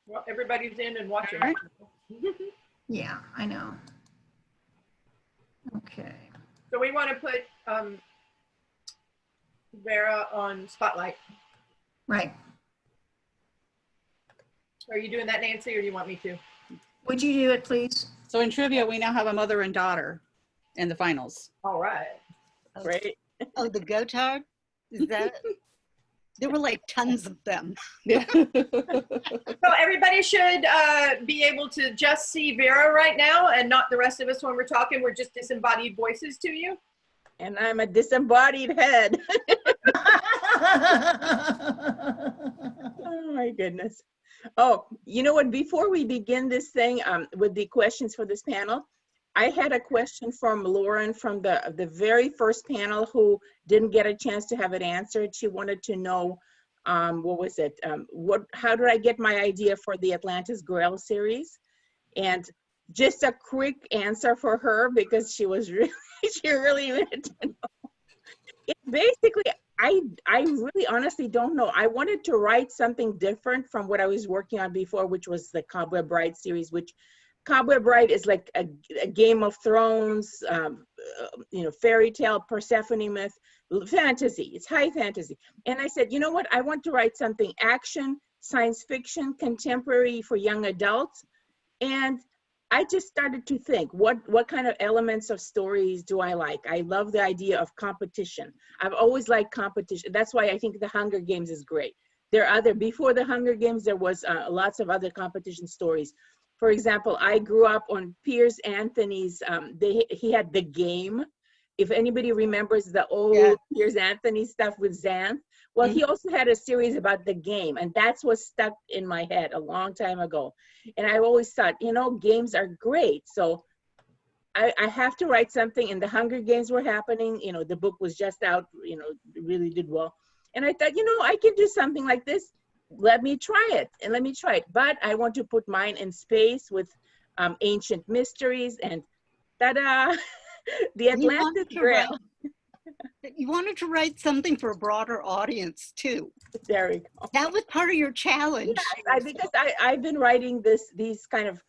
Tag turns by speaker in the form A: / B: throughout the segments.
A: Well, everybody's in and watching.
B: All right. Yeah, I know. Okay.
A: So we want to put Vera on Spotlight.
B: Right.
A: Are you doing that, Nancy, or do you want me to?
B: Would you do it, please?
C: So in trivia, we now have a mother and daughter in the finals.
A: All right.
C: Right?
D: Oh, the Gotard? Is that? There were like tons of them.
C: Yeah.
A: So everybody should be able to just see Vera right now and not the rest of us when we're talking. We're just disembodied voices to you.
E: And I'm a disembodied head. Oh my goodness. Oh, you know what? Before we begin this thing with the questions for this panel, I had a question from Lauren from the very first panel who didn't get a chance to have it answered. She wanted to know, what was it? How did I get my idea for the Atlantis Grail series? And just a quick answer for her, because she was really, she really wanted to know. It's basically, I really honestly don't know. I wanted to write something different from what I was working on before, which was the Cobweb Bride series, which Cobweb Bride is like a Game of Thrones, you know, fairy tale, Persephone myth, fantasy. It's high fantasy. And I said, you know what? I want to write something action, science fiction, contemporary for young adults. And I just started to think, what kind of elements of stories do I like? I love the idea of competition. I've always liked competition. That's why I think the Hunger Games is great. There are other, before the Hunger Games, there was lots of other competition stories. For example, I grew up on Piers Anthony's, he had The Game. If anybody remembers the old Piers Anthony stuff with Xanth, well, he also had a series about The Game, and that's what stuck in my head a long time ago. And I always thought, you know, games are great. So I have to write something, and the Hunger Games were happening. You know, the book was just out, you know, really did well. And I thought, you know, I can do something like this. Let me try it, and let me try it. But I want to put mine in space with ancient mysteries, and ta-da, the Atlantis Grail.
D: You wanted to write something for a broader audience too.
E: There we go.
D: That was part of your challenge.
E: Yes, because I've been writing these kind of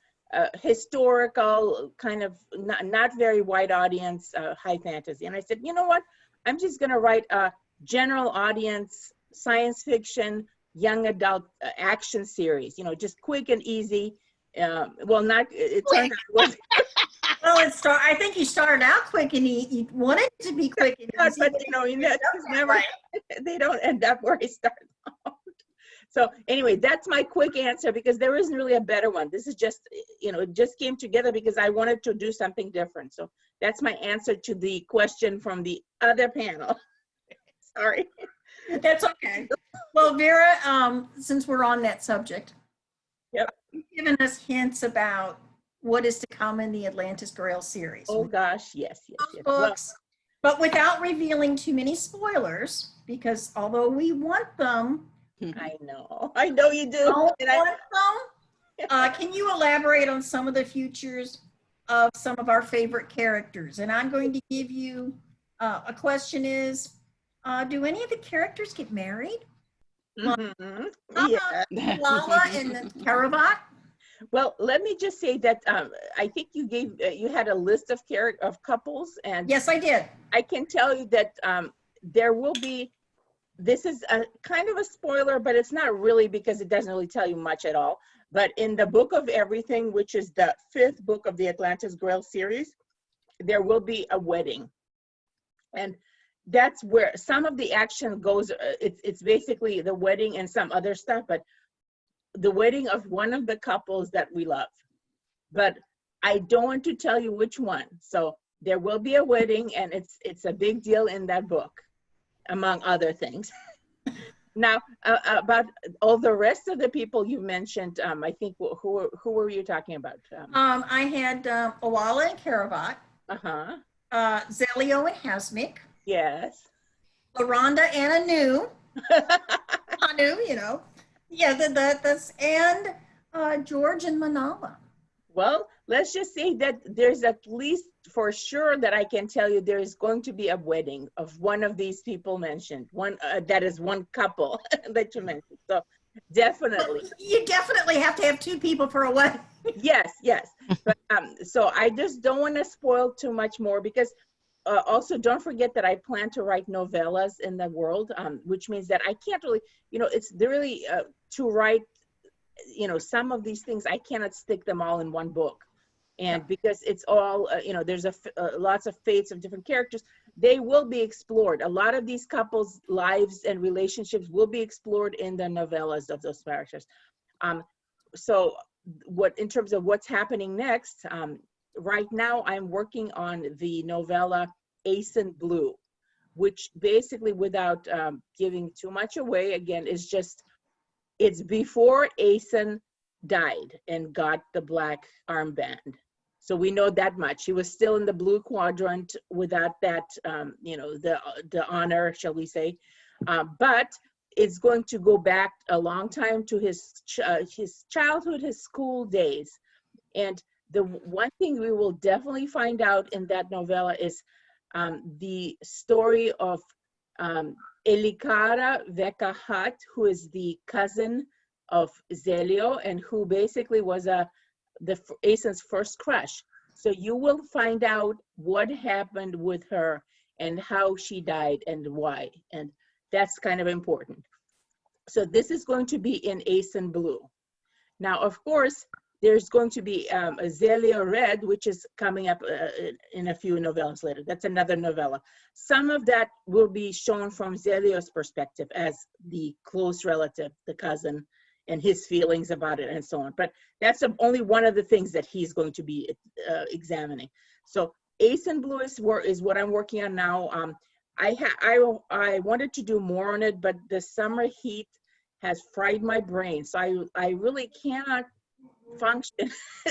E: historical, kind of not very wide audience high fantasy. And I said, you know what? I'm just going to write a general audience science fiction young adult action series. You know, just quick and easy. Well, not it turned out it wasn't.
B: Well, I think you started out quick and you wanted it to be quick and easy.
E: But you know, never, they don't end up where I start out. So anyway, that's my quick answer, because there isn't really a better one. This is just, you know, it just came together because I wanted to do something different. So that's my answer to the question from the other panel. Sorry.
B: That's okay. Well, Vera, since we're on that subject, you've given us hints about what is to come in the Atlantis Grail series.
E: Oh gosh, yes.
B: Books, but without revealing too many spoilers, because although we want them,
E: I know you do.
B: Can you elaborate on some of the futures of some of our favorite characters? And I'm going to give you a question is, do any of the characters get married?
E: Mm-hmm.
B: Lala and Karavat?
E: Well, let me just say that I think you gave you had a list of couples, and
B: yes, I did.
E: I can tell you that there will be. This is a kind of a spoiler, but it's not really, because it doesn't really tell you much at all. But in the Book of Everything, which is the 5th book of the Atlantis Grail series, there will be a wedding, and that's where some of the action goes. It's basically the wedding and some other stuff, but the wedding of one of the couples that we love. But I don't want to tell you which one. So there will be a wedding, and it's a big deal in that book, among other things. Now, about all the rest of the people you mentioned, I think, who were you talking about?
B: I had Awala and Karavat. Zelio and Hasmik.
E: Yes.
B: LaRonda and Anu. Anu, you know. Yeah, that's, and George and Manala.
E: Well, let's just say that there's at least for sure that I can tell you there is going to be a wedding of one of these people mentioned. One that is one couple that you mentioned. So Definitely.
B: You definitely have to have 2 people for a wedding.
E: Yes, yes. But so I just don't want to spoil too much more, because also don't forget that I plan to write novellas in the world, which means that I can't really, it's really to write, some of these things, I cannot stick them all in one book. And because it's all, there's lots of fates of different characters, they will be explored. A lot of these couples' lives and relationships will be explored in the novellas of those characters. So in terms of what's happening next, right now I'm working on the novella Ace in Blue, which basically, without giving too much away, again, is just, it's before Aeson died and got the black armband. So we know that much. He was still in the blue quadrant without that, the honor, shall we say. But it's going to go back a long time to his childhood, his school days. And the one thing we will definitely find out in that novella is the story of Elikara Veka Huett, who is the cousin of Zelio, and who basically was Aeson's first crush. So you will find out what happened with her and how she died and why. And that's kind of important. So this is going to be in Ace in Blue. Now, of course, there's going to be a Zelio Red, which is coming up in a few novellas later. That's another novella. Some of that will be shown from Zelio's perspective as the close relative, the cousin, and his feelings about it and so on. But that's only one of the things that he's going to be examining. So Ace in Blue is what I'm working on now. I wanted to do more on it, but the summer heat has fried my brain. So I really cannot function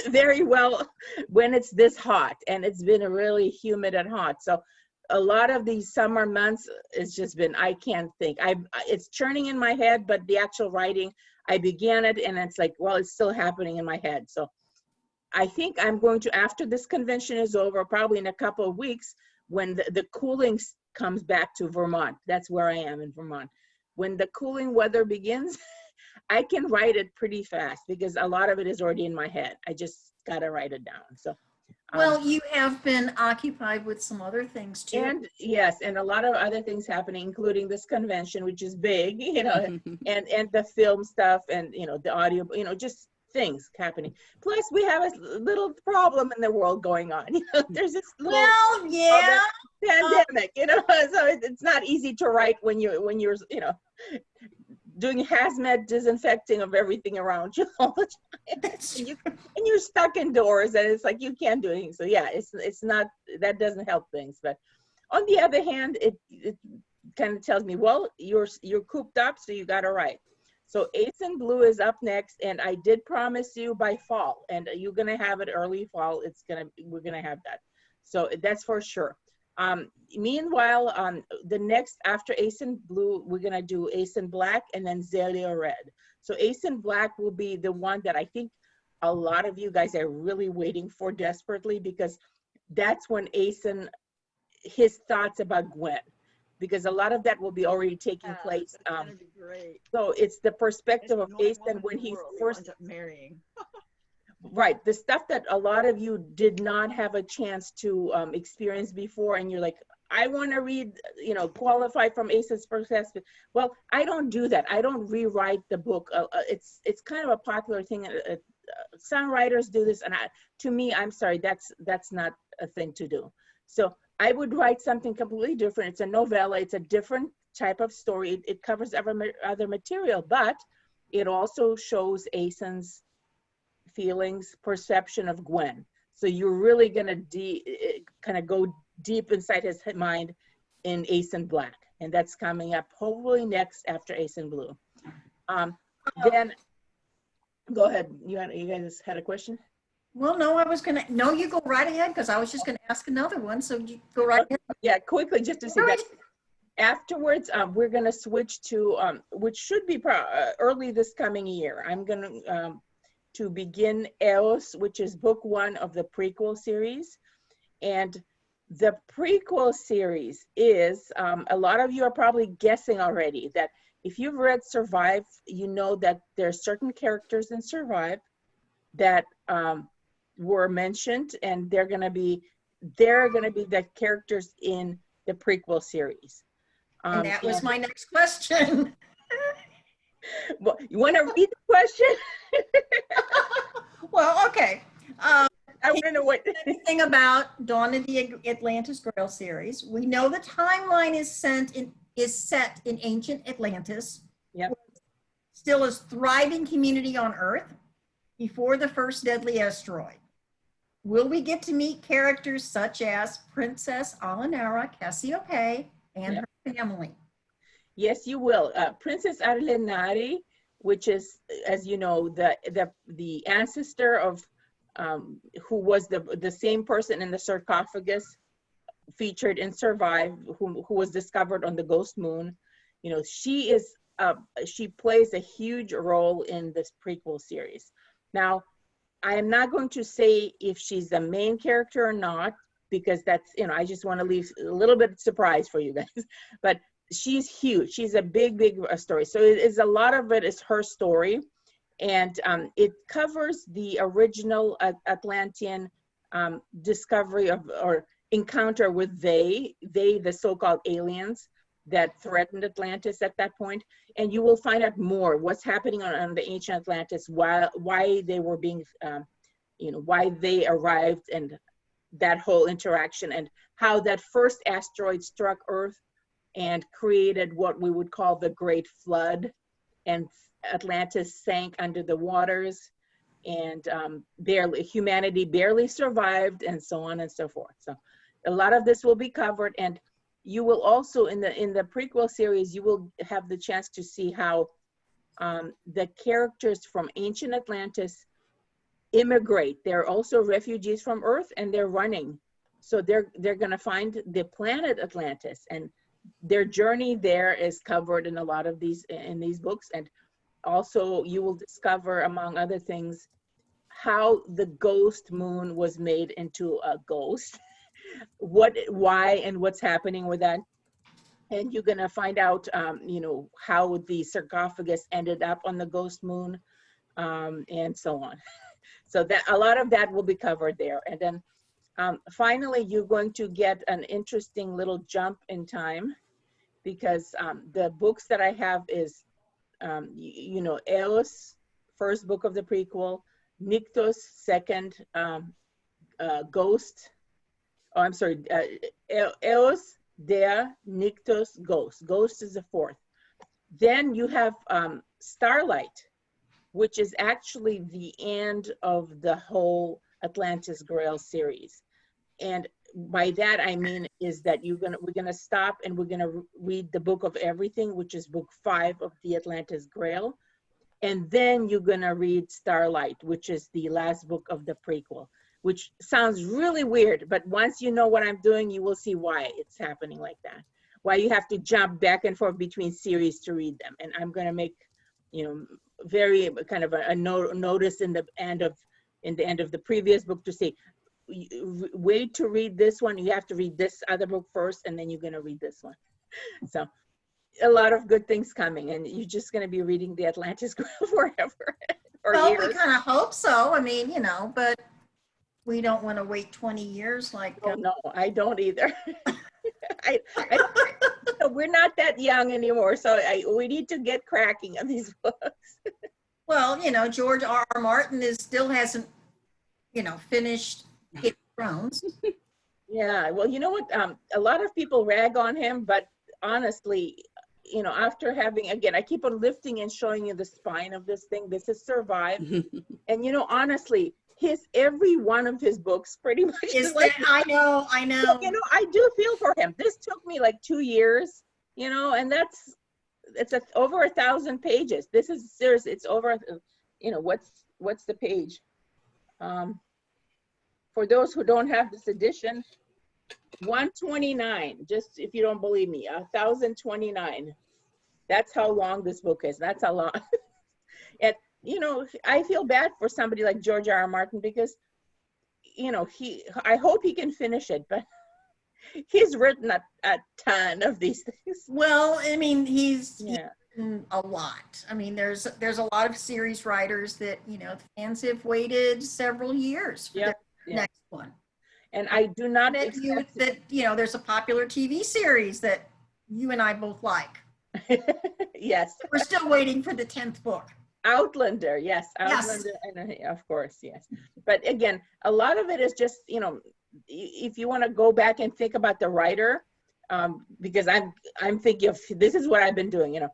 E: very well when it's this hot, and it's been really humid and hot. So a lot of these summer months, it's just been, I can't think. It's churning in my head, but the actual writing, I began it and it's like, well, it's still happening in my head. So I think I'm going to, after this convention is over, probably in a couple of weeks, when the cooling comes back to Vermont, that's where I am in Vermont. When the cooling weather begins, I can write it pretty fast because a lot of it is already in my head. I just got to write it down. So.
B: Well, you have been occupied with some other things too.
E: And yes, and a lot of other things happening, including this convention, which is big, and the film stuff and, the audio, just things happening. Plus we have a little problem in the world going on. There's this little pandemic, so it's not easy to write when you're doing hazmat disinfecting of everything around you all the time. And you're stuck indoors and it's like you can't do anything. So yeah, it's not, that doesn't help things. But on the other hand, it kind of tells me, well, you're cooped up, so you got to write. So Ace in Blue is up next, and I did promise you by fall, and you're gonna have it early fall. We're gonna have that. So that's for sure. Meanwhile, the next after Ace in Blue, we're gonna do Ace in Black and then Zelio Red. So Ace in Black will be the one that I think a lot of you guys are really waiting for desperately, because that's when Aeson, his thoughts about Gwen, because a lot of that will be already taking place.
D: That's gonna be great.
E: So it's the perspective of Aeson when he first
D: marrying.
E: Right, the stuff that a lot of you did not have a chance to experience before, and you're like, I want to read, qualify from Aeson's perspective. Well, I don't do that. I don't rewrite the book. It's kind of a popular thing. Some writers do this, and to me, I'm sorry, that's not a thing to do. So I would write something completely different. It's a novella. It's a different type of story. It covers other material, but it also shows Aeson's feelings, perception of Gwen. So you're really gonna kind of go deep inside his mind in Ace in Black, and that's coming up hopefully next after Ace in Blue. Then go ahead. You guys had a question?
B: Well, no, no, you go right ahead, because I was just gonna ask another one, so you go right ahead.
E: Yeah, quickly, just to see that. Afterwards, we're gonna switch to, which should be early this coming year. I'm gonna to begin Eos, which is book 1 of the prequel series. And the prequel series is, a lot of you are probably guessing already, that if you've read Survive, you know that there are certain characters in Survive that were mentioned, and they're gonna be the characters in the prequel series.
B: And that was my next question.
E: Well, you want to read the question?
B: Well, okay.
E: I want to know what.
B: Anything about Dawn of the Atlantis Grail series? We know the timeline is set in ancient Atlantis.
E: Yep.
B: Still a thriving community on Earth before the first deadly asteroid. Will we get to meet characters such as Princess Alanara Cassiopeia and
E: Yep.
B: her family?
E: Yes, you will. Princess Arlenari, which is, as you know, the ancestor of who was the same person in the sarcophagus featured in Survive, who was discovered on the Ghost Moon. You know, she plays a huge role in this prequel series. Now, I am not going to say if she's the main character or not, because that's, you know, I just want to leave a little bit of surprise for you guys. But she's huge. She's a big story. So a lot of it is her story. And it covers the original Atlantean discovery of, or encounter with the so-called aliens that threatened Atlantis at that point. And you will find out more what's happening on the ancient Atlantis, why they were being, why they arrived, and that whole interaction, and how that first asteroid struck Earth and created what we would call the Great Flood, and Atlantis sank under the waters, and humanity barely survived, and so on and so forth. So a lot of this will be covered, and you will also, in the prequel series, you will have the chance to see how the characters from ancient Atlantis immigrate. They're also refugees from Earth, and they're running. So they're gonna find the planet Atlantis, and their journey there is covered in a lot of these books. And also you will discover, among other things, how the ghost moon was made into a ghost, why and what's happening with that. And you're gonna find out, how the sarcophagus ended up on the ghost moon, and so on. So that a lot of that will be covered there. And then finally, you're going to get an interesting little jump in time, because the books that I have is, Eos, first book of the prequel, Nyctos, second, Ghost. Oh, I'm sorry, Eos, Dea, Nyctos, Ghost. Ghost is the fourth. Then you have Starlight, which is actually the end of the whole Atlantis Grail series. And by that I mean is that we're gonna stop, and we're gonna read the Book of Everything, which is book 5 of the Atlantis Grail. And then you're gonna read Starlight, which is the last book of the prequel, which sounds really weird, but once you know what I'm doing, you will see why it's happening like that. Why you have to jump back and forth between series to read them. And I'm gonna make, very kind of a notice in the end of the previous book to say, wait to read this one, you have to read this other book first, and then you're going to read this one. So a lot of good things coming, and you're just going to be reading the Atlantis Grail forever.
B: Well, we kind of hope so. I mean, but we don't want to wait 20 years like
E: Oh, no, I don't either. We're not that young anymore, so we need to get cracking on these books.
B: Well, George R.R. Martin still hasn't, finished Game of Thrones.
E: Yeah, well, you know what? A lot of people rag on him, but honestly, after having, again, I keep on lifting and showing you the spine of this thing. This is Survive. And, honestly, every one of his books pretty much
B: is like, I know.
E: So, I do feel for him. This took me like 2 years, and it's over 1,000 pages. This is serious. It's over, what's the page? For those who don't have this edition, 129, just if you don't believe me, 1,029. That's how long this book is. That's a lot. And, I feel bad for somebody like George R.R. Martin, because, I hope he can finish it, but he's written a ton of these things.
B: Well, I mean, a lot. I mean, there's a lot of series writers that, you know, fans have waited several years for
E: Yep,
B: their
E: yep.
B: next one.
E: And I do not
B: That you,
E: expect
B: that, you know, there's a popular TV series that you and I both like.
E: yes,
B: We're still waiting for the 10th book.
E: Outlander, yes,
B: Yes.
E: Outlander, and of course, yes. But again, a lot of it is just, you know, if you want to go back and think about the writer, because I'm thinking of, this is what I've been doing, you know,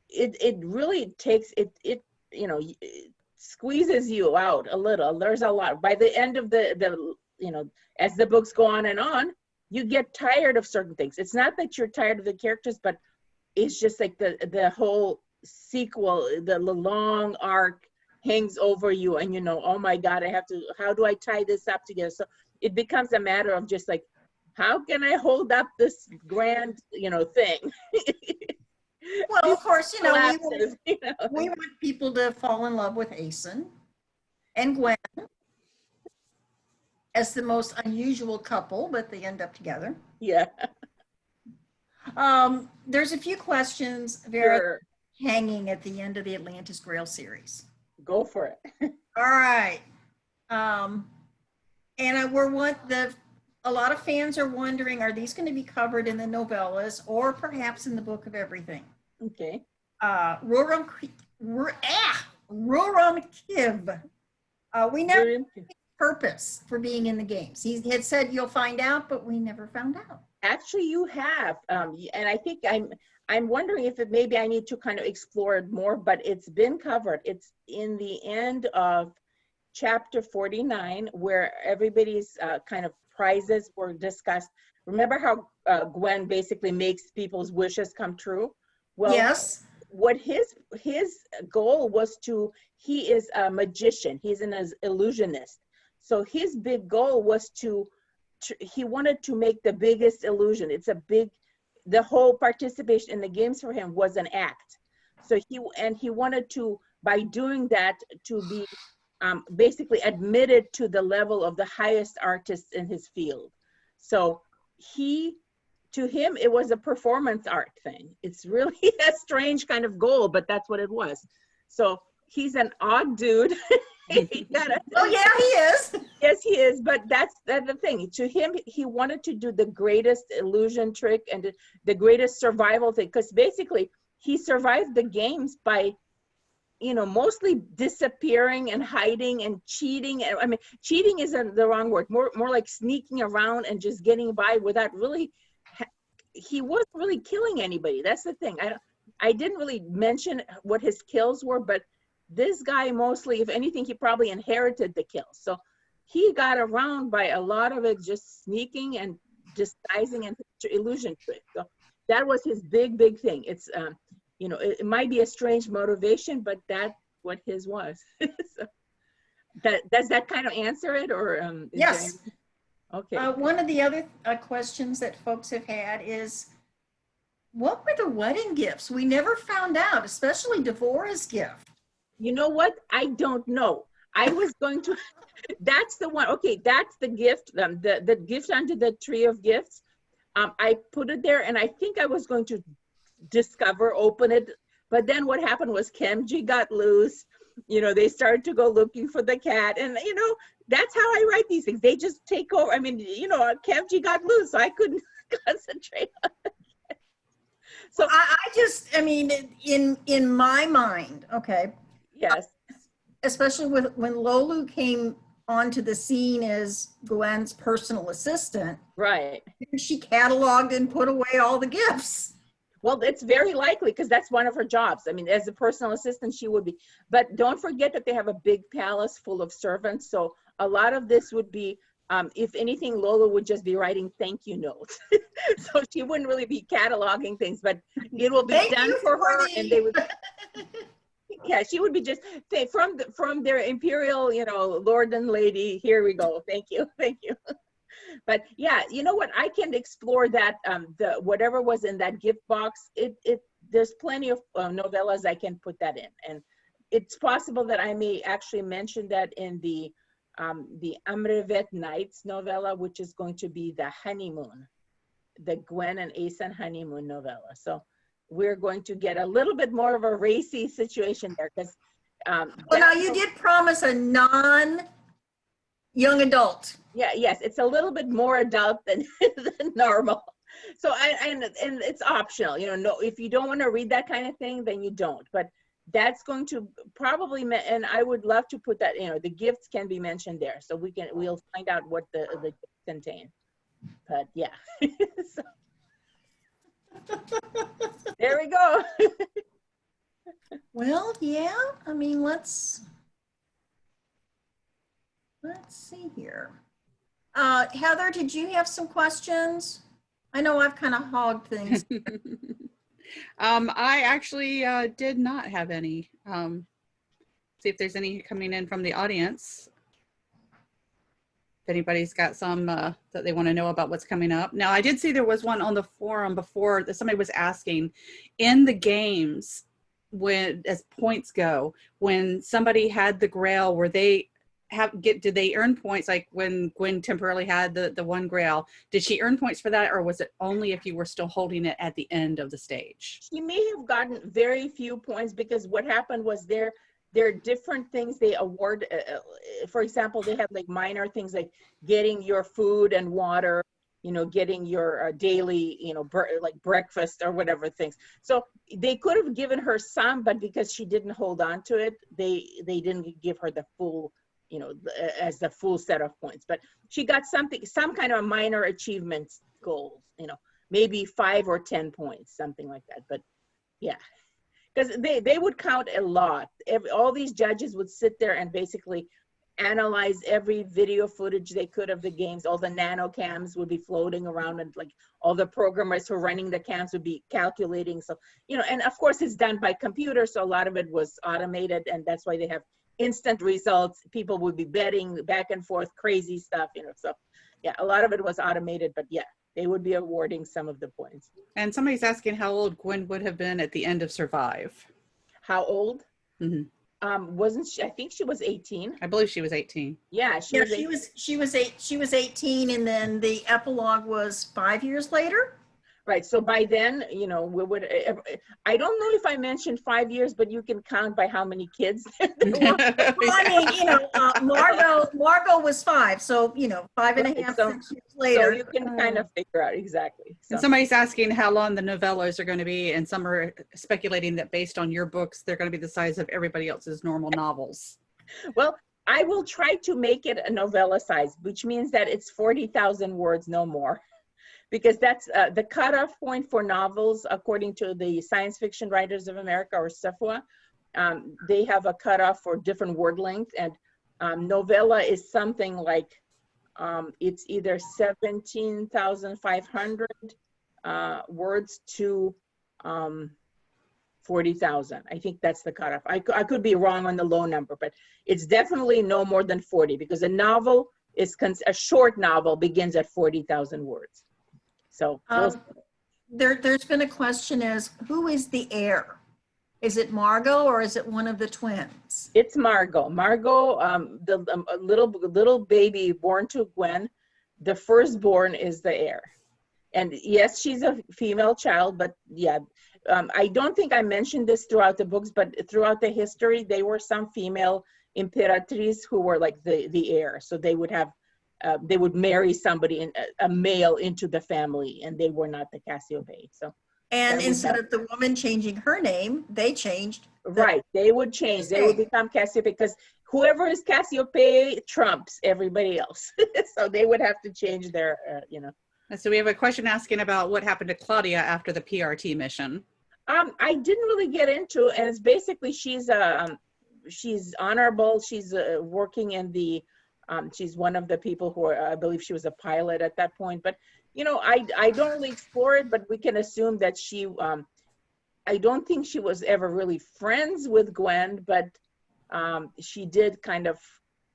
E: it really takes it you know, it squeezes you out a little. There's a lot. By the end of the you know, as the books go on, you get tired of certain things. It's not that you're tired of the characters, but it's just like the whole sequel, the long arc hangs over you, and you know, oh my God, how do I tie this up together? So it becomes a matter of just like, how can I hold up this grand, you know, thing?
B: Well, of course, you know,
E: Collapses, you know.
B: we want people to fall in love with Aeson and Gwen as the most unusual couple, but they end up together.
E: Yeah.
B: There's a few questions, Vera,
E: Sure.
B: hanging at the end of the Atlantis Grail series.
E: Go for it.
B: All right. And a lot of fans are wondering, are these going to be covered in the novellas or perhaps in the Book of Everything?
E: Okay.
B: Ruram Kiv. We never
E: Very-
B: purpose for being in the games. He had said you'll find out, but we never found out.
E: Actually, you have, and I think I'm wondering if maybe I need to kind of explore it more, but it's been covered. It's in the end of chapter 49, where everybody's kind of prizes were discussed. Remember how Gwen basically makes people's wishes come true? Well,
B: Yes.
E: what his goal was he is a magician. He's an illusionist. So his big goal was he wanted to make the biggest illusion. The whole participation in the games for him was an act. So he wanted to, by doing that, to be basically admitted to the level of the highest artists in his field. So to him, it was a performance art thing. It's really a strange kind of goal, but that's what it was. So he's an odd dude.
B: Oh yeah, he is.
E: Yes, he is, but that's the thing. To him, he wanted to do the greatest illusion trick and the greatest survival thing, because basically he survived the games by, you know, mostly disappearing and hiding and cheating. I mean, cheating isn't the wrong word. More like sneaking around and just getting by without really. He wasn't really killing anybody. That's the thing. I didn't really mention what his kills were, but this guy mostly, if anything, he probably inherited the kills. So he got around by a lot of it, just sneaking and disguising and illusion trick. So that was his big thing. It's, you know, it might be a strange motivation, but that's what his was. So does that kind of answer it, or?
B: Yes.
E: Okay.
B: One of the other questions that folks have had is, what were the wedding gifts? We never found out, especially Devorah's gift.
E: You know what? I don't know. I was going to, that's the one. Okay, that's the gift, the gift under the tree of gifts. I put it there, and I think I was going to open it. But then what happened was Kemji got loose. You know, they started to go looking for the cat. And, you know, that's how I write these things. They just take over. I mean, you know, Kemji got loose, so I couldn't concentrate on it. So
B: I mean, in my mind, okay.
E: Yes.
B: Especially when Lolu came onto the scene as Gwen's personal assistant.
E: Right.
B: She cataloged and put away all the gifts.
E: Well, it's very likely, because that's one of her jobs. I mean, as a personal assistant, she would be. But don't forget that they have a big palace full of servants. So a lot of this would be, if anything, Lola would just be writing thank you notes. So she wouldn't really be cataloging things, but it will be done for her, and they would. Yeah, she would be just from their imperial, you know, lord and lady. Here we go. Thank you, thank you. But yeah, you know what? I can explore that. The whatever was in that gift box. There's plenty of novellas I can put that in, and it's possible that I may actually mention that in the Amrevet Nights novella, which is going to be the honeymoon, the Gwen and Aeson honeymoon novella. So we're going to get a little bit more of a racy situation there because
B: Well, now you did promise a non-young adult.
E: yeah, yes, it's a little bit more adult than, than normal. So and it's optional, you know, no, if you don't want to read that kind of thing, then you don't. But that's going to probably, and I would love to put that, you know, the gifts can be mentioned there, so we'll find out what the gifts contain. But yeah, so, there we go.
B: Well, yeah, I mean, let's see here. Heather, did you have some questions? I know I've kind of hogged things.
C: I actually did not have any. See if there's any coming in from the audience. If anybody's got some that they want to know about what's coming up. Now, I did see there was one on the forum before that somebody was asking, in the games, when as points go, when somebody had the Grail, were they did they earn points? Like when Gwen temporarily had the one Grail, did she earn points for that, or was it only if you were still holding it at the end of the stage?
E: She may have gotten very few points because what happened was there are different things they award. For example, they have like minor things like getting your food and water, you know, getting your daily, you know, like breakfast or whatever things. So they could have given her some, but because she didn't hold on to it, they didn't give her the full, you know, as the full set of points. But she got something, some kind of minor achievements goals, you know, maybe 5 or 10 points, something like that. But yeah, because they would count a lot. All these judges would sit there and basically analyze every video footage they could of the games. All the nano cams would be floating around, and like all the programmers who are running the cams would be calculating. So, you know, and of course it's done by computer, so a lot of it was automated, and that's why they have instant results. People would be betting back and forth, crazy stuff, you know. So yeah, a lot of it was automated, but yeah, they would be awarding some of the points.
C: And somebody's asking how old Gwen would have been at the end of Survive.
E: How old?
C: Mm-hmm.
E: Wasn't she? I think she was 18.
C: I believe she was 18.
E: Yeah,
B: She was 18, and then the epilogue was 5 years later.
E: Right. So by then, you know, we would. I don't know if I mentioned 5 years, but you can count by how many kids there were.
B: Well, I mean, you know, Margot was 5, so you know, 5 and a half,
E: So-
B: 6 years later.
E: So you can kind of figure out exactly. So.
C: And somebody's asking how long the novellas are going to be, and some are speculating that based on your books, they're going to be the size of everybody else's normal novels.
E: Well, I will try to make it a novella size, which means that it's 40,000 words, no more. Because that's the cutoff point for novels, according to the Science Fiction Writers of America, or SFWA. They have a cutoff for different word length, and novella is something like, it's either 17,500 words to 40,000. I think that's the cutoff. I could be wrong on the low number, but it's definitely no more than 40, because a novel is, a short novel begins at 40,000 words. So
B: There's been a question as, who is the heir? Is it Margot or is it one of the twins?
E: it's Margot. Margot, the little baby born to Gwen, the firstborn is the heir. And yes, she's a female child, but yeah, I don't think I mentioned this throughout the books, but throughout the history, there were some female imperatrices who were like the heir. So they would have, they would marry somebody, a male, into the family, and they were not the Cassiopeia. So,
B: And instead of the woman changing her name, they changed.
E: right, they would change. They would become Cassiopeia, because whoever is Cassiopeia trumps everybody else. So they would have to change their, you know.
C: And so we have a question asking about what happened to Claudia after the PRT mission.
E: I didn't really get into, and it's basically she's honorable. She's working in the. She's one of the people who are, I believe she was a pilot at that point, but you know, I don't really explore it, but we can assume that she, I don't think she was ever really friends with Gwen, but she did kind of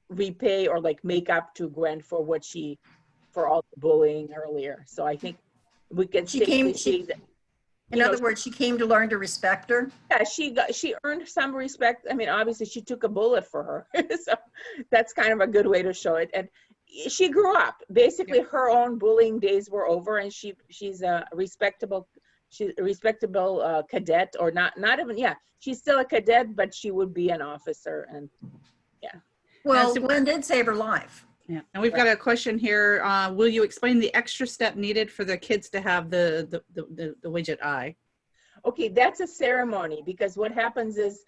E: repay or like make up to Gwen for what for all the bullying earlier. So I think we can
B: In other words, she came to learn to respect her.
E: Yeah, she earned some respect. I mean, obviously she took a bullet for her. So that's kind of a good way to show it. And she grew up. Basically her own bullying days were over, and she's a respectable she's a respectable cadet, or not even, yeah, she's still a cadet, but she would be an officer. And
B: Well,
C: so-
B: Gwen did save her life.
C: Yeah, and we've got a question here. Will you explain the extra step needed for the kids to have the widget eye?
E: okay, that's a ceremony, because what happens is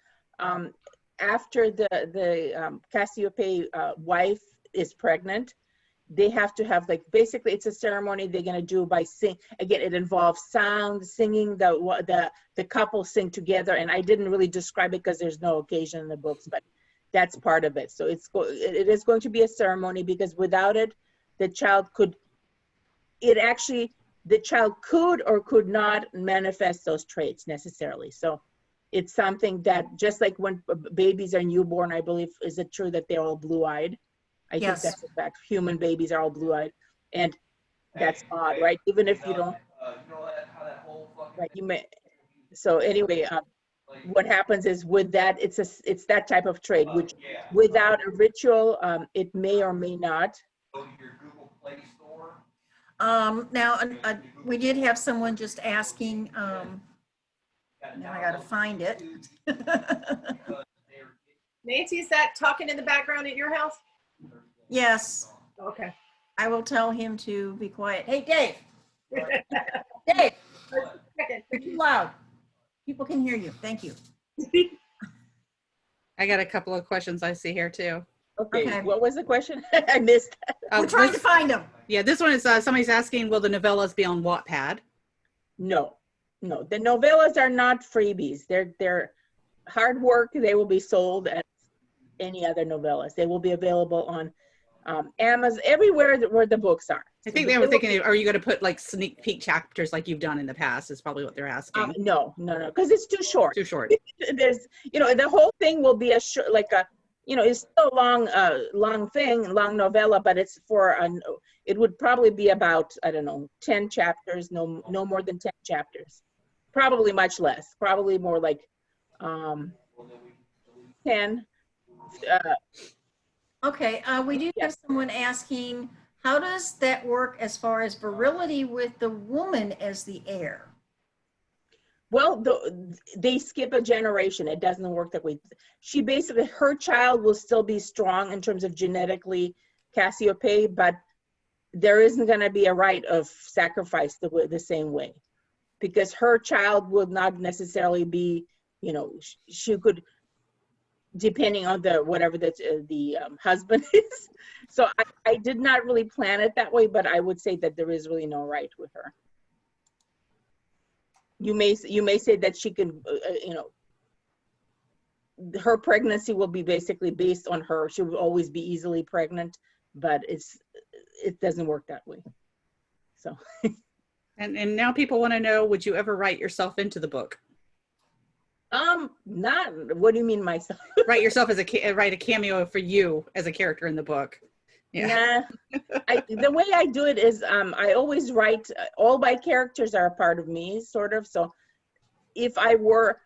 E: after the Cassiopeia wife is pregnant, they have to have, like, basically it's a ceremony they're going to do by again, it involves sound, singing, the couple sing together, and I didn't really describe it because there's no occasion in the books, but that's part of it. So it is going to be a ceremony, because without it, the child could or could not manifest those traits necessarily. So it's something that, just like when babies are newborn, I believe, is it true that they're all blue-eyed? I think that's a fact. Human babies are all blue-eyed, and that's odd, right? Even if you don't, right? You may. So anyway, what happens is with that, it's that type of trait, which without a ritual, it may or may not.
B: Now, we did have someone just asking, now I gotta find it.
A: Nancy, is that talking in the background at your house?
B: Yes,
A: Okay.
B: I will tell him to be quiet. Hey, Dave. Dave, you're too loud. People can hear you. Thank you.
C: I got a couple of questions I see here too.
E: Okay. What was the question? I missed that.
B: We're trying to find them.
C: Yeah, this one is somebody's asking, will the novellas be on Wattpad?
E: No, the novellas are not freebies. They're hard work. They will be sold as any other novellas. They will be available on Amazon, everywhere where the books are.
C: I think they were thinking, are you going to put like sneak peek chapters like you've done in the past? Is probably what they're asking.
E: No, because it's too short.
C: Too short.
E: There's, the whole thing will be it's still a long thing, long novella, but it's it would probably be about, I don't know, 10 chapters, no more than 10 chapters. Probably much less, probably more like 10.
B: Okay, we do have someone asking, how does that work as far as virility with the woman as the heir?
E: Well, they skip a generation. It doesn't work that way. She basically, her child will still be strong in terms of genetically Cassiopeia, but there isn't going to be a rite of sacrifice the same way, because her child will not necessarily be, she could, depending on whatever the husband is. So I did not really plan it that way, but I would say that there is really no right with her. You may say that she can, her pregnancy will be basically based on her. She will always be easily pregnant, but it doesn't work that way. So.
C: And now people want to know, would you ever write yourself into the book?
E: Not, what do you mean myself?
C: Write yourself write a cameo for you as a character in the book. Yeah.
E: Nah, the way I do it is I always write, all my characters are a part of me, sort of. So if I were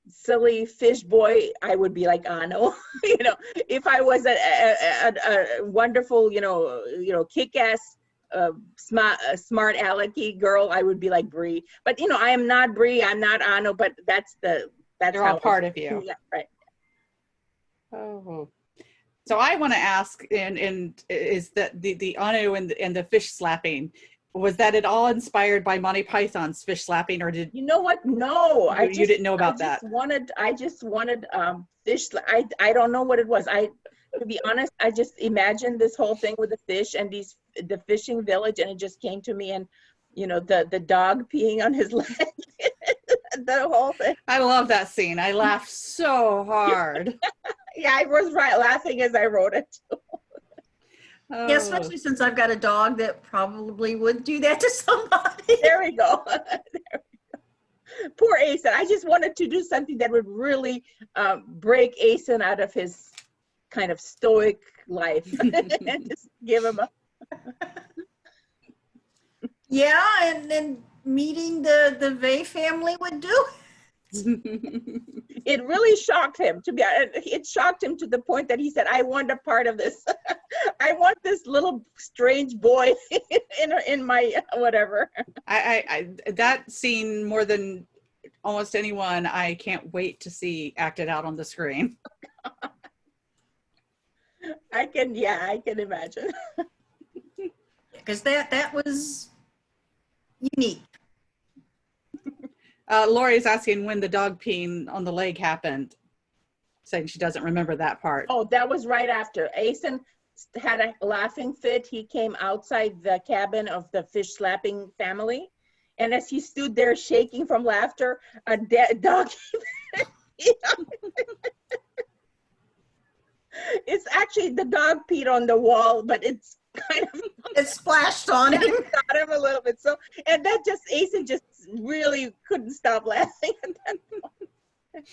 E: silly fish boy, I would be like Anno. If I was a wonderful, kick-ass, smart alecky girl, I would be like Bree. But I am not Bree. I'm not Anno. But that's
C: they're all part of you.
E: Yeah, right.
C: Oh. So I want to ask, and is that the Anu and the fish slapping, was that at all inspired by Monty Python's fish slapping, or did
E: you know what? No,
C: you didn't know about that?
E: I just wanted fish. I don't know what it was. To be honest, I just imagined this whole thing with the fish and the fishing village, and it just came to me, and the dog peeing on his leg. The whole thing.
C: I love that scene. I laughed so hard.
E: Yeah, I was laughing as I wrote it too.
C: Oh.
B: Yeah, especially since I've got a dog that probably would do that to somebody.
E: There we go. There we go. Poor Asen. I just wanted to do something that would really break Asen out of his kind of stoic life and just give him a.
B: Yeah, and then meeting the Vey family would do it.
E: It really shocked him. It shocked him to the point that he said, "I want a part of this." I want this little strange boy in my whatever.
C: I that scene more than almost anyone, I can't wait to see acted out on the screen.
E: I can imagine.
B: Because that was unique.
C: Lori's asking when the dog peeing on the leg happened, saying she doesn't remember that part.
E: Oh, that was right after. Asen had a laughing fit. He came outside the cabin of the fish slapping family. And as he stood there shaking from laughter, a dog. It's actually the dog peed on the wall, but it's kind of
B: It splashed on him.
E: got him a little bit. So, and that just Asen just really couldn't stop laughing at that point.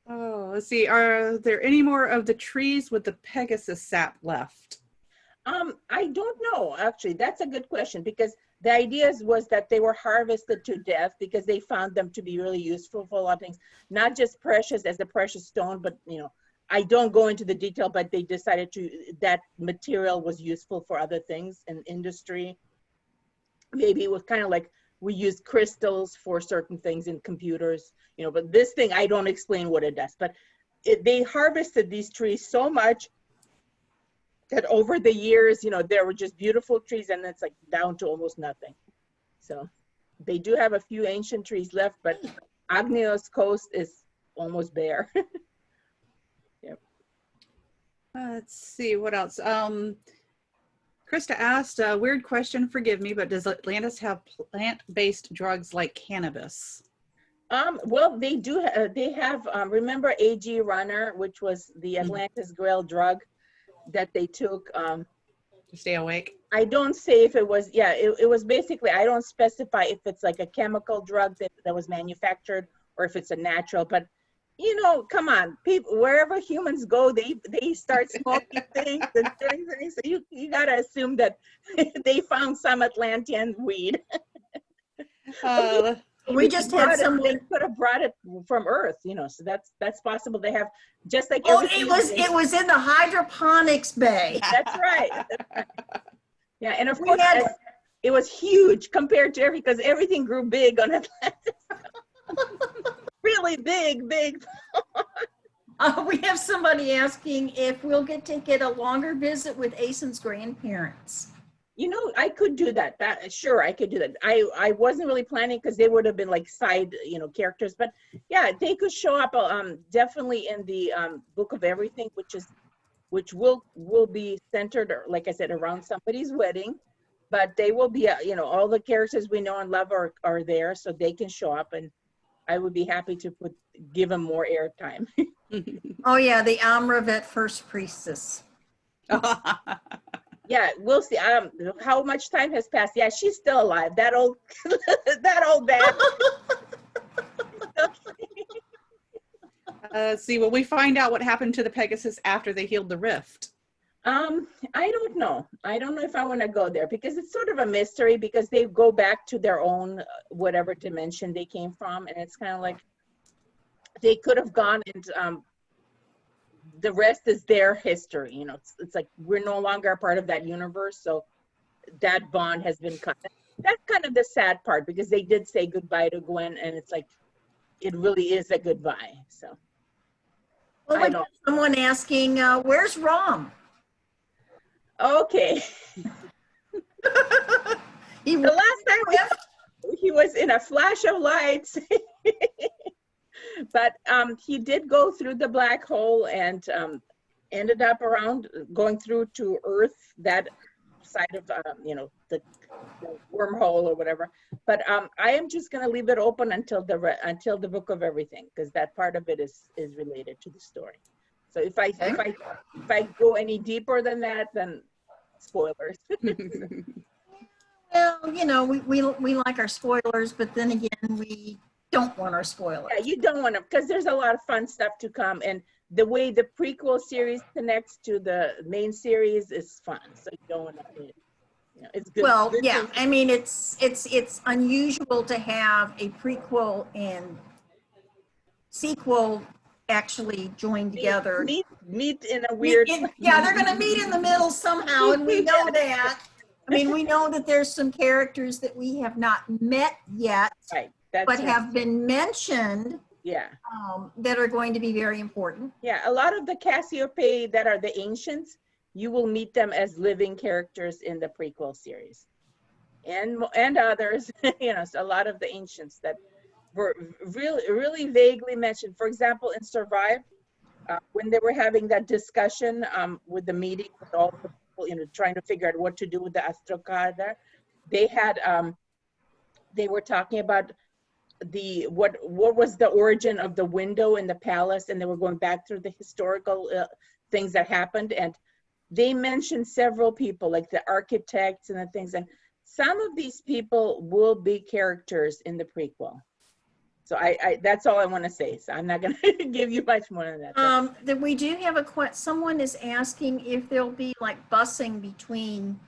C: Oh, let's see. Are there any more of the trees with the Pegasus sap left?
E: I don't know, actually. That's a good question, because the idea was that they were harvested to death because they found them to be really useful for a lot of things, not just precious as a precious stone, but I don't go into the detail, but they decided that material was useful for other things in industry. Maybe it was kind of like we use crystals for certain things in computers, but this thing, I don't explain what it does, but they harvested these trees so much that over the years, there were just beautiful trees, and it's like down to almost nothing. So they do have a few ancient trees left, but Agneos Coast is almost bare. Yep.
C: Let's see, what else? Krista asked, a weird question, forgive me, but does Atlantis have plant-based drugs like cannabis?
E: Well, they do. They have, remember AG Runner, which was the Atlantis Grail drug that they took
C: To stay awake?
E: I don't say if it was, it was basically, I don't specify if it's like a chemical drug that was manufactured or if it's a natural, but come on, people, wherever humans go, they start smoking things and doing things. So you gotta assume that they found some Atlantean weed.
B: We just had
E: They
B: someone.
E: could have brought it from Earth, so that's possible. They have just like
B: Oh,
E: everything
B: it was in the hydroponics bay.
E: That's right. Yeah, and of course it was huge compared to because everything grew big on Atlantis. Really big.
B: We have somebody asking if we'll get to get a longer visit with Asen's grandparents.
E: I could do that. Sure, I could do that. I wasn't really planning because they would have been like side, characters. But yeah, they could show up definitely in the Book of Everything, which will be centered, like I said, around somebody's wedding. But they will be, all the characters we know and love are there, so they can show up, and I would be happy to give them more airtime.
B: Oh yeah, the Amravet First Priestess.
E: Yeah, we'll see. How much time has passed? Yeah, she's still alive. That old bag.
C: Let's see, will we find out what happened to the Pegasus after they healed the rift?
E: I don't know. I don't know if I want to go there because it's sort of a mystery because they go back to their own whatever dimension they came from, and it's kind of like they could have gone and the rest is their history. It's like we're no longer a part of that universe, so that bond has been cut. That's kind of the sad part because they did say goodbye to Gwen, and it's like it really is a goodbye. So,
B: Well, we have someone asking, where's Rom?
E: Okay. The last time he was in a flash of lights. But he did go through the black hole and ended up going through to Earth, that side of, the wormhole or whatever. But I am just going to leave it open until the Book of Everything, because that part of it is related to the story. So if I go any deeper than that, then spoilers.
B: Well, we like our spoilers, but then again, we don't want our spoilers.
E: Yeah, you don't want to, because there's a lot of fun stuff to come, and the way the prequel series connects to the main series is fun. So you don't want to, it's good.
B: Well, yeah, I mean, it's unusual to have a prequel and sequel actually join together.
E: Meet in a weird.
B: Yeah, they're going to meet in the middle somehow, and we know that. I mean, we know that there's some characters that we have not met yet,
E: Right. That's
B: but
E: right.
B: have been mentioned.
E: Yeah.
B: That are going to be very important.
E: Yeah, a lot of the Cassiopeia that are the ancients, you will meet them as living characters in the prequel series, and others. You know, so a lot of the ancients that were really vaguely mentioned. For example, in Survive, when they were having that discussion with the meeting with all the people, you know, trying to figure out what to do with the Astrocada, they had they were talking about what was the origin of the window in the palace, and they were going back through the historical things that happened, and they mentioned several people like the architects and the things, and some of these people will be characters in the prequel. So I that's all I want to say. So I'm not going to give you much more than that.
B: That we do have someone is asking if there'll be like busing between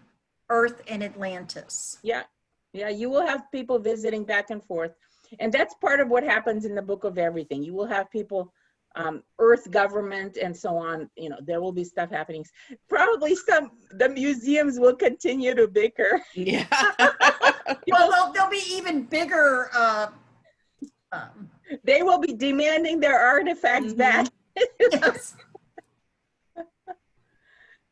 B: Earth and Atlantis.
E: Yeah, you will have people visiting back and forth. And that's part of what happens in the Book of Everything. You will have people, Earth government and so on, you know, there will be stuff happening. Probably the museums will continue to bicker.
C: Yeah.
B: Well, they'll be even bigger.
E: They will be demanding their artifacts back.
B: Yes.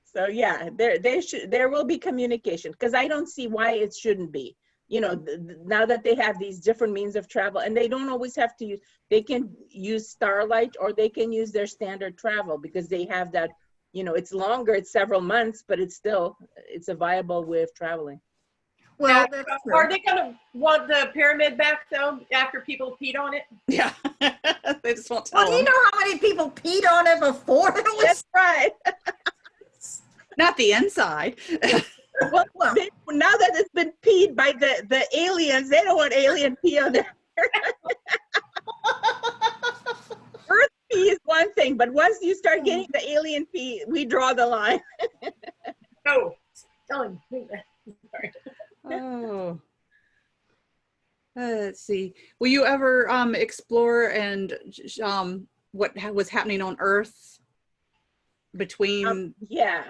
E: So yeah, there will be communication, because I don't see why it shouldn't be. You know, now that they have these different means of travel, and they don't always have to use, they can use Starlight or they can use their standard travel, because they have that, you know, it's longer, it's several months, but it's a viable way of traveling.
B: Well, that's true.
A: Are they going to want the pyramid back though after people peed on it?
C: Yeah. They just won't tell
B: Well, you
C: them.
B: know how many people peed on it before it was.
E: That's right.
C: Not the inside.
E: Well, now that it's been peed by the aliens, they don't want alien pee on there. Earth pee is one thing, but once you start getting the alien pee, we draw the line.
A: Oh, done. Sorry.
C: Oh. Let's see. Will you ever explore and what was happening on Earth between
E: Yeah.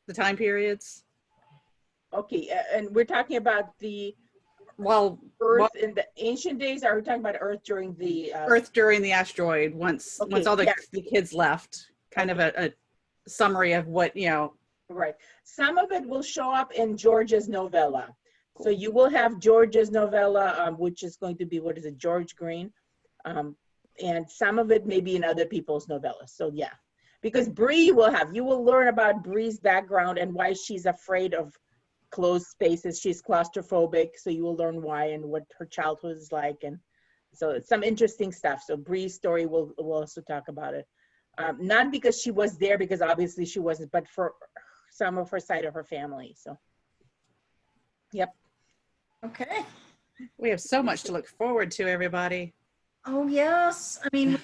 C: the time periods?
E: Okay, and we're talking about the
C: Well,
E: Earth in the ancient days, or are we talking about Earth during the
C: Earth during the asteroid, once all the kids left, kind of a summary of what, you know.
E: Right. Some of it will show up in George's novella. So you will have George's novella, which is going to be, what is it, George Green? And some of it may be in other people's novellas. So yeah, because Bree you will learn about Bree's background and why she's afraid of closed spaces. She's claustrophobic, so you will learn why and what her childhood is like. And so it's some interesting stuff. So Bree's story will also talk about it. Not because she was there, because obviously she wasn't, but for some of her side of her family. So, yep.
B: Okay.
C: We have so much to look forward to, everybody.
B: Oh, yes. I mean,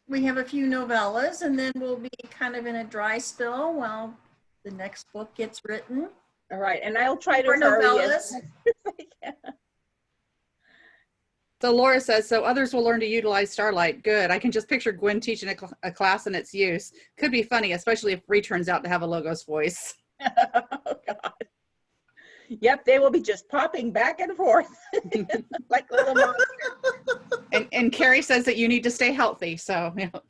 B: we have a few novellas, and then we'll be kind of in a dry spell while the next book gets written.
E: All right, and I'll try to
B: For
E: hurry
B: novellas.
C: So Laura says, so others will learn to utilize Starlight. Good. I can just picture Gwen teaching a class and its use. Could be funny, especially if Bree turns out to have a Logos voice.
E: Oh, God. Yep, they will be just popping back and forth like little monsters.
C: And Carrie says that you need to stay healthy. So you know,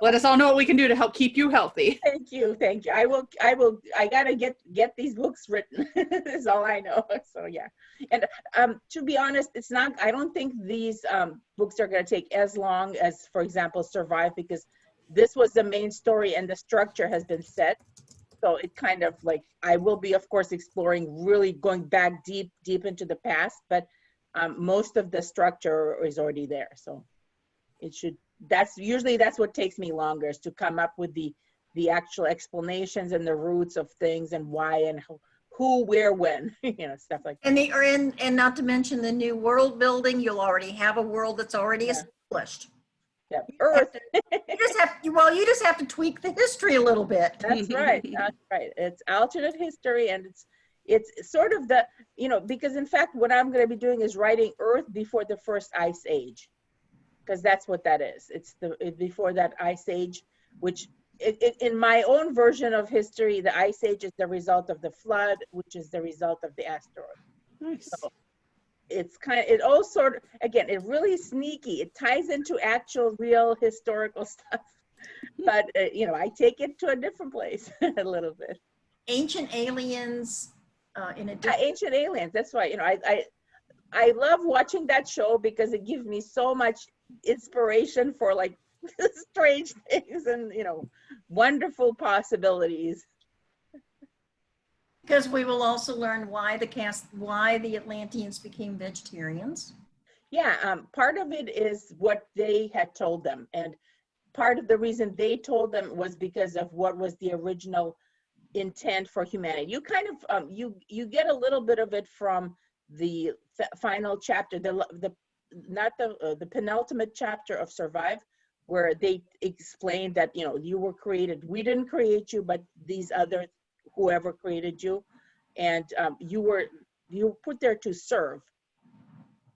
C: let us all know what we can do to help keep you healthy.
E: Thank you. I gotta get these books written. Is all I know. So yeah. And to be honest, I don't think these books are gonna take as long as, for example, Survive, because this was the main story and the structure has been set. So it kind of like, I will be, of course, exploring, really going back deep into the past, but most of the structure is already there. So that's what takes me longer, is to come up with the actual explanations and the roots of things and why and who, where, when, you know, stuff like that.
B: And not to mention the new world building, you'll already have a world that's already established.
E: Yeah. Earth.
B: You just have to tweak the history a little bit.
E: That's right. That's right. It's alternate history, and it's sort of the, you know, because in fact, what I'm going to be doing is writing Earth before the first ice age. because that's what that is. It's before that ice age, which in my own version of history, the ice age is the result of the flood, which is the result of the asteroid.
C: Nice.
E: So it's it all sort of, again, it really sneaky. It ties into actual real historical stuff, but you know, I take it to a different place a little bit.
B: Ancient aliens in a
E: Yeah, Ancient Aliens. That's why, you know, I love watching that show because it gives me so much inspiration for like strange things and, you know, wonderful possibilities.
B: because we will also learn why the Atlanteans became vegetarians.
E: Yeah, part of it is what they had told them, and part of the reason they told them was because of what was the original intent for humanity. You kind of you get a little bit of it from the final chapter, the penultimate chapter of Survive, where they explain that, you know, you were created, we didn't create you, but these other, whoever created you, and you were put there to serve.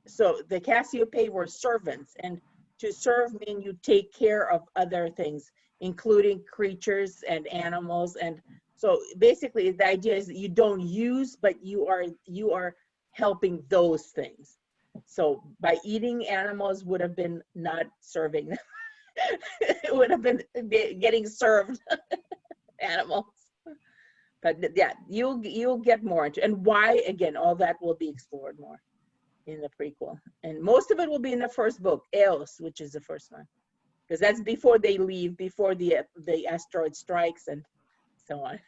E: So the Cassiopeia were servants, and to serve mean you take care of other things, including creatures and animals. And so basically the idea is that you don't use, but you are helping those things. So by eating animals would have been not serving them. It would have been getting served animals. But yeah, you'll get more into, and why, again, all that will be explored more in the prequel. And most of it will be in the first book, Eos, which is the first one. Because that's before they leave, before the asteroid strikes and so on.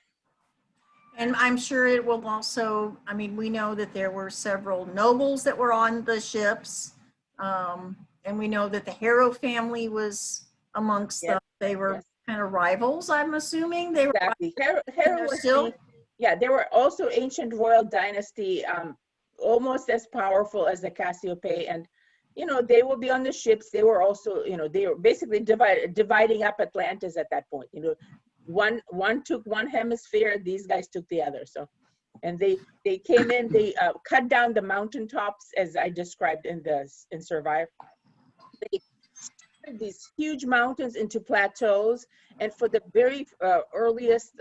B: And I'm sure it will also, I mean, we know that there were several nobles that were on the ships. And we know that the Harrow family was amongst them. They were kind of rivals, I'm assuming. They were
E: exactly. Harrow was
B: still.
E: Yeah, they were also ancient royal dynasty, almost as powerful as the Cassiopeia. And, you know, they will be on the ships. They were also, you know, they were basically dividing up Atlantis at that point. You know, one took one hemisphere, these guys took the other. So, and they came in, they cut down the mountaintops, as I described in Survive. They split these huge mountains into plateaus, and for the very earliest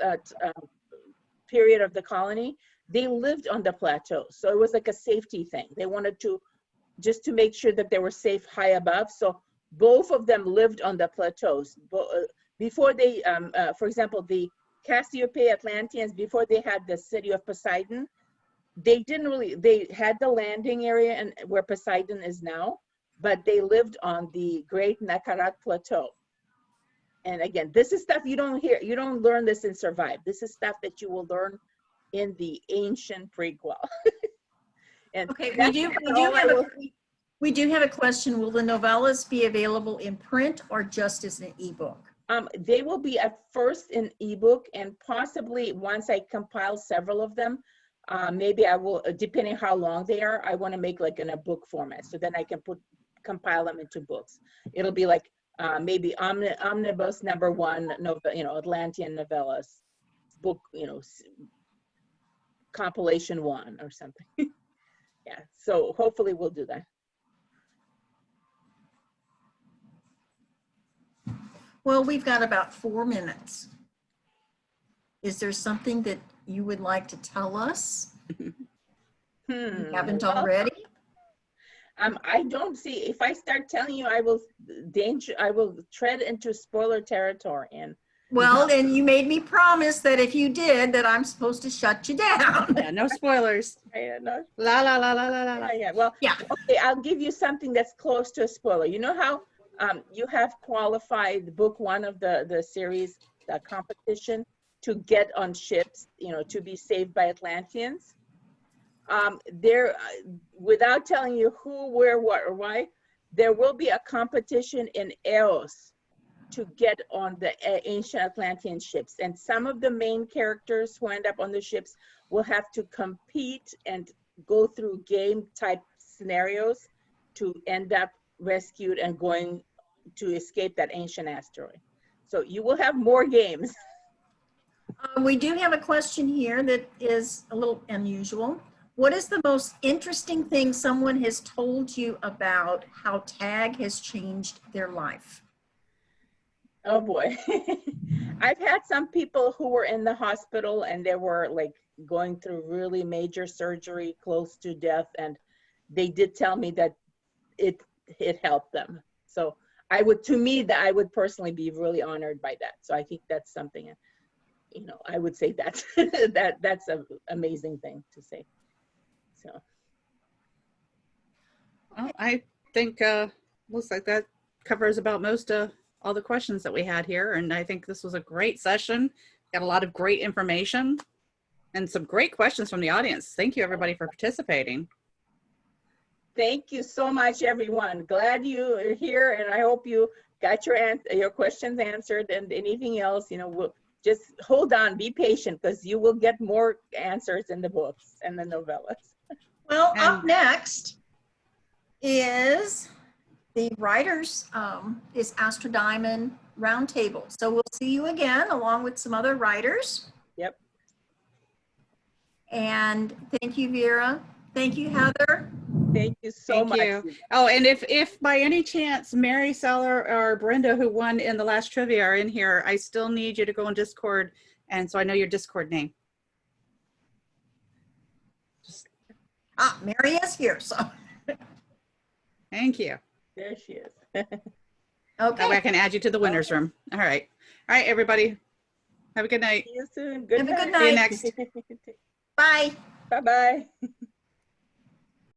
E: period of the colony, they lived on the plateaus. So it was like a safety thing. They wanted to just to make sure that they were safe high above. So both of them lived on the plateaus. Before they, for example, the Cassiopeia Atlanteans, before they had the city of Poseidon, they had the landing area and where Poseidon is now, but they lived on the Great Nakarat Plateau. And again, this is stuff you don't hear, you don't learn this in Survive. This is stuff that you will learn in the ancient prequel. And
B: okay, we do have a question. Will the novellas be available in print or just as an ebook?
E: They will be at first in ebook, and possibly once I compile several of them, maybe I will, depending how long they are, I want to make like in a book format, so then I can compile them into books. It'll be like maybe omnibus number 1, you know, Atlantean Novellas book, you know, compilation 1 or something. Yeah, so hopefully we'll do that.
B: Well, we've got about 4 minutes. Is there something that you would like to tell us? You haven't already?
E: I don't see, if I start telling you, I will tread into spoiler territory. And
B: well, and you made me promise that if you did, that I'm supposed to shut you down.
C: Yeah, no spoilers.
E: No.
C: La la la la la la la.
E: Yeah, well,
B: yeah.
E: Okay, I'll give you something that's close to a spoiler. You know how you have qualified book 1 of the series, the competition, to get on ships, you know, to be saved by Atlanteans? There, without telling you who, where, what, or why, there will be a competition in Eos to get on the ancient Atlantean ships. And some of the main characters who end up on the ships will have to compete and go through game type scenarios to end up rescued and going to escape that ancient asteroid. So you will have more games.
B: We do have a question here that is a little unusual. What is the most interesting thing someone has told you about how tag has changed their life?
E: Oh boy. I've had some people who were in the hospital and they were like going through really major surgery, close to death, and they did tell me that it helped them. So I would personally be really honored by that. So I think that's something, you know, I would say that's that's an amazing thing to say. So
C: Well, I think looks like that covers about most all the questions that we had here, and I think this was a great session. Got a lot of great information and some great questions from the audience. Thank you, everybody, for participating.
E: thank you so much, everyone. Glad you are here, and I hope you got your questions answered. And anything else, you know, we'll just hold on, be patient, because you will get more answers in the books and the novellas.
B: Well, up
C: And-
B: next is the writers, is Astra Diamond Roundtable. So we'll see you again along with some other writers.
E: Yep.
B: And thank you, Vera. Thank you, Heather.
E: Thank you so
C: Thank
E: much.
C: you. Oh, and if by any chance Mary Seller or Brenda, who won in the last trivia, are in here, I still need you to go on Discord, and so I know your Discord name.
B: Mary is here, so.
C: Thank you.
E: There she is.
C: That way I
B: Okay.
C: can add you to the winners room. All right. All right, everybody. Have a good night.
E: See you soon. Good
B: Have a good
C: See you
B: night.
C: next.
B: Bye.
E: Bye-bye.